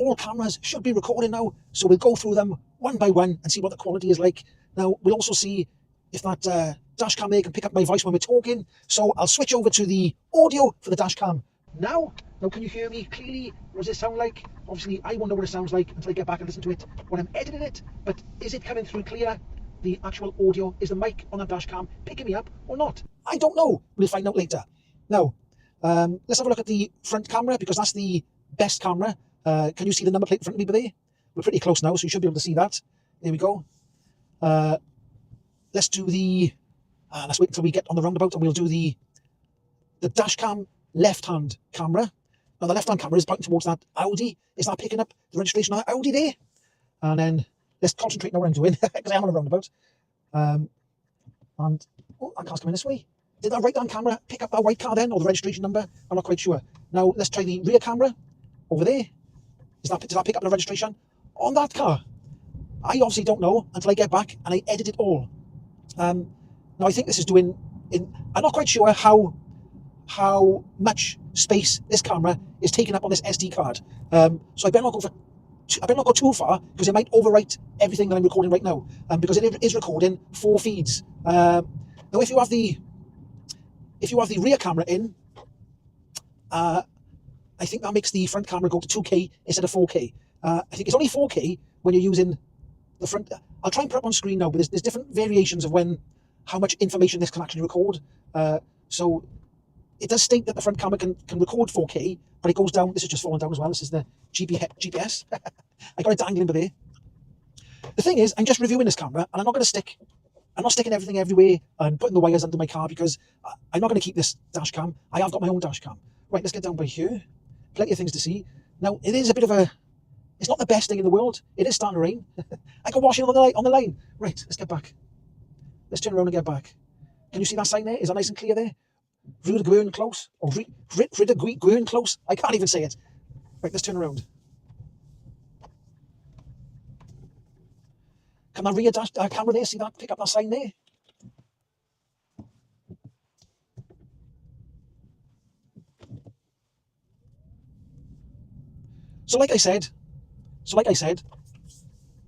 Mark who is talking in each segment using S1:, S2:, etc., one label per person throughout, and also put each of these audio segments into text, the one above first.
S1: all cameras should be recording now, so we'll go through them one by one and see what the quality is like. Now, we'll also see if that dash cam there can pick up my voice when we're talking, so I'll switch over to the audio for the dash cam. Now can you hear me clearly? What does it sound like? Obviously, I won't know what it sounds like until I get back and listen to it when I'm editing it, but is it coming through clear? The actual audio, is the mic on that dash cam picking me up or not? I don't know. We'll find out later. Now, let's have a look at the front camera, because that's the best camera. Can you see the number plate in front of me there? We're pretty close now, so you should be able to see that. There we go. Let's do the, let's wait until we get on the roundabout, and we'll do the dash cam left-hand camera. Now, the left-hand camera is pointing towards that Audi. Is that picking up the registration of that Audi there? And then let's concentrate on what I'm doing, because I am on a roundabout. And, oh, that car's coming this way. Did that right-hand camera pick up that white car then, or the registration number? I'm not quite sure. Now, let's try the rear camera over there. Did that pick up the registration on that car? I obviously don't know until I get back and I edit it all. Now, I think this is doing, I'm not quite sure how much space this camera is taking up on this SD card. So I better not go too far, because it might overwrite everything that I'm recording right now, because it is recording 4 feeds. Now, if you have the rear camera in, I think that makes the front camera go to 2K instead of 4K. I think it's only 4K when you're using the front. I'll try and put up on screen now, but there's different variations of how much information this can actually record. So it does state that the front camera can record 4K, but it goes down. This is just falling down as well. This is the GPS. I got it dangling there. The thing is, I'm just reviewing this camera, and I'm not sticking everything everywhere and putting the wires under my car, because I'm not going to keep this dash cam. I have got my own dash cam. Right, let's get down by here. Plenty of things to see. Now, it is a bit of it's not the best thing in the world. It is starting to rain. I can wash it on the line. Right, let's get back. Let's turn around and get back. Can you see that sign there? Is that nice and clear there? Rue close, or Rue close. I can't even say it. Right, let's turn around. Can that rear dash camera there see that? Pick up that sign there? So like I said,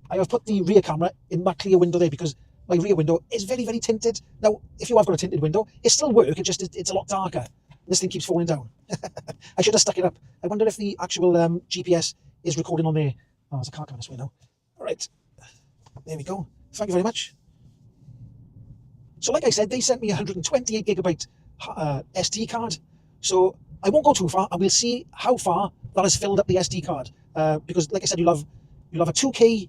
S1: I have put the rear camera in that clear window there, because my rear window is very, very tinted. Now, if you have got a tinted window, it still works. It's a lot darker. This thing keeps falling down. I should have stuck it up. I wonder if the actual GPS is recording on there. Oh, there's a car coming this way now. All right, there we go. Thank you very much. So like I said, they sent me a 128 gigabyte SD card. So I won't go too far, and we'll see how far that has filled up the SD card. Because like I said, you'll have a 2K